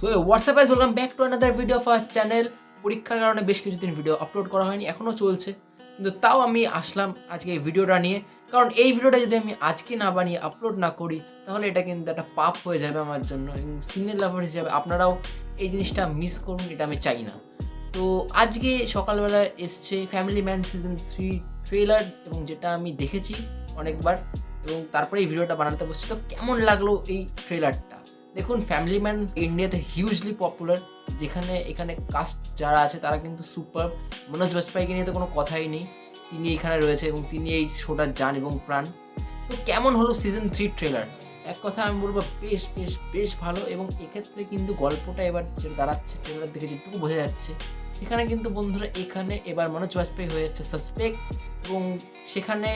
So WhatsApp guys, welcome back to another video of our channel. পরীক্ষার কারণে বেশ কিছুদিন ভিডিও আপলোড করা হয়নি, এখনও চলছে, কিন্তু তাও আমি আসলাম আজকে এই ভিডিওটা নিয়ে। কারণ এই ভিডিওটা যদি আমি আজকে না বানিয়ে আপলোড না করি তাহলে এটা কিন্তু একটা পাপ হয়ে যাবে আমার জন্য, এবং সিনিয়র লাভার হিসেবে আপনারাও এই জিনিসটা মিস করুন, এটা আমি চাই না। তো আজকে সকালবেলা এসছে ফ্যামিলি ম্যান সিজন 3 ট্রেলার, এবং যেটা আমি দেখেছি অনেকবার, এবং তারপরে এই ভিডিওটা বানাতে বসছি। তো কেমন লাগলো এই ট্রেলারটা দেখুন। ফ্যামিলি ম্যান ইন্ডিয়াতে হিউজলি পপুলার, যেখানে এখানে কাস্ট যারা আছে তারা কিন্তু সুপার। মনোজ বাজপেয়ীকে নিয়ে তো কোনো কথাই নেই, তিনি এখানে রয়েছে এবং তিনি এই শোটার জান এবং প্রাণ। তো কেমন হলো সিজন 3 ট্রেলার? এক কথা আমি বলবো বেশ বেশ বেশ ভালো, এবং এক্ষেত্রে কিন্তু গল্পটা এবার যেটা দাঁড়াচ্ছে ট্রেলার দেখে যেটুকু বোঝা যাচ্ছে, সেখানে কিন্তু বন্ধুরা এখানে এবার মনোজ বাজপেয়ী হয়ে যাচ্ছে সাসপেক্ট, এবং সেখানে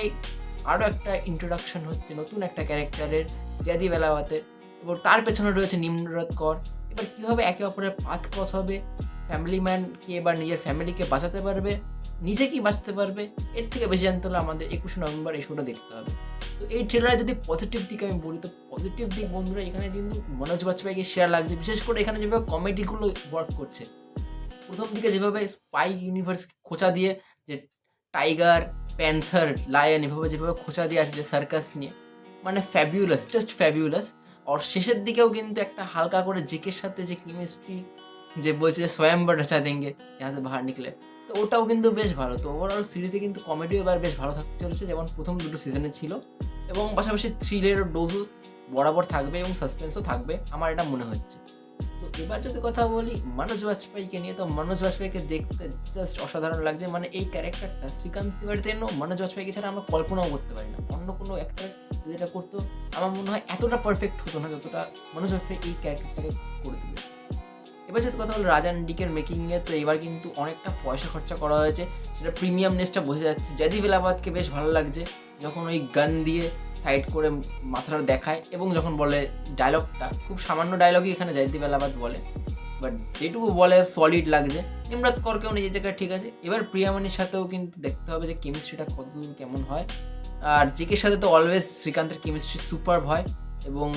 আরও একটা ইন্ট্রোডাকশন হচ্ছে নতুন একটা ক্যারেক্টারের, জাদি বেলাওয়াতের, এবং তার পেছনে রয়েছে নিম্রত কর। এবার কীভাবে একে অপরের পাথ ক্রস হবে, ফ্যামিলি ম্যান কি এবার নিজের ফ্যামিলিকে বাঁচাতে পারবে, নিজে কি বাঁচতে পারবে, এর থেকে বেশি জানতে হলে আমাদের 21শে নভেম্বর এই শোটা দেখতে হবে। তো এই ট্রেলারে যদি পজিটিভ দিক আমি বলি, তো পজিটিভ দিক বন্ধুরা এখানে কিন্তু মনোজ বাজপেয়ীকে শেয়ার লাগছে, বিশেষ করে এখানে যেভাবে কমেডিগুলো ওয়ার্ক করছে। প্রথম দিকে যেভাবে স্পাই ইউনিভার্স খোঁচা দিয়ে, যে টাইগার, প্যান্থার, লায়ন এভাবে যেভাবে খোঁচা দিয়ে আছে যে সার্কাস নিয়ে, মানে ফ্যাবিউলাস, জাস্ট ফ্যাবিউলাস। আর শেষের দিকেও কিন্তু একটা হালকা করে জেকের সাথে যে কেমিস্ট্রি, যে বলছে যে স্বয়ম্বর রচা দেঙ্গে यहाँ से बाहर निकले, তো ওটাও কিন্তু বেশ ভালো। তো ওভারঅল সিরিজে কিন্তু কমেডিও এবার বেশ ভালো থাকতে চলেছে, যেমন প্রথম দুটো সিজনে ছিল, এবং পাশাপাশি থ্রিলের ডোজও বরাবর থাকবে এবং সাসপেন্সও থাকবে, আমার এটা মনে হচ্ছে। তো এবার যদি কথা বলি মনোজ বাজপেয়ীকে নিয়ে, তো মনোজ বাজপেয়ীকে দেখতে জাস্ট অসাধারণ লাগছে। মানে এই ক্যারেক্টারটা শ্রীকান্ত তিওয়ারিতে মনোজ বাজপেয়ীকে ছাড়া আমরা কল্পনাও করতে পারি না। অন্য কোনো অ্যাক্টর যদি এটা করতো আমার মনে হয় এতটা পারফেক্ট হতো না যতটা মনোজ বাজপেয়ী এই ক্যারেক্টারটাকে করে তুলেছে। এবার যদি কথা বলি রাজান ডিকের মেকিং নিয়ে, তো এবার কিন্তু অনেকটা পয়সা খরচা করা হয়েছে, সেটা প্রিমিয়ামনেসটা বোঝা যাচ্ছে। জাদিব এলাহাবাদকে বেশ ভালো লাগছে যখন ওই গান দিয়ে সাইড করে মাথাটা দেখায়, এবং যখন বলে ডায়লগটা, খুব সামান্য ডায়লগই এখানে জয়দীপ এলাহাবাদ বলে, বাট যেটুকু বলে সলিড লাগছে। নিমরাত করকেও নিজের জায়গায় ঠিক আছে। এবার প্রিয়ামণির সাথেও কিন্তু দেখতে হবে যে কেমিস্ট্রিটা কতদূর কেমন হয়। আর জেকের সাথে তো অলওয়েজ শ্রীকান্তের কেমিস্ট্রি সুপারব হয়, এবং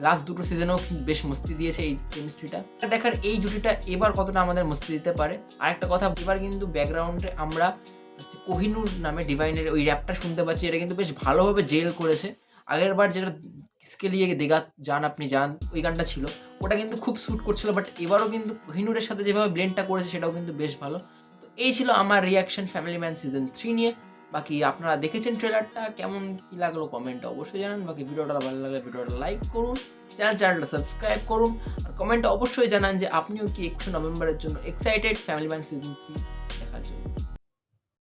লাস্ট দুটো সিজনেও বেশ মস্তি দিয়েছে এই কেমিস্ট্রিটা। দেখার এই জুটিটা এবার কতটা আমাদের মস্তি দিতে পারে। আরেকটা কথা, এবার কিন্তু ব্যাকগ্রাউন্ডে আমরা কোহিনূর নামে ডিভাইনের ওই র্যাপটা শুনতে পাচ্ছি, এটা কিন্তু বেশ ভালোভাবে জেল করেছে। আগের বার যেটা কিসকে লিয়ে দেগা জান আপনি জান ওই গানটা ছিল, ওটা কিন্তু খুব শ্যুট করছিল, বাট এবারও কিন্তু কোহিনূরের সাথে যেভাবে ব্লেন্ডটা করেছে সেটাও কিন্তু বেশ ভালো। তো এই ছিল আমার রিয়াকশন ফ্যামিলি ম্যান সিজন 3 নিয়ে। বাকি আপনারা দেখেছেন ট্রেলারটা, কেমন কী লাগলো কমেন্টে অবশ্যই জানান। বাকি ভিডিওটা ভালো লাগলে ভিডিওটা লাইক করুন, চ্যানেলটা সাবস্ক্রাইব করুন, আর কমেন্টে অবশ্যই জানান যে আপনিও কি 21শে নভেম্বরের জন্য এক্সাইটেড ফ্যামিলি ম্যান সিজন 3 দেখার জন্য।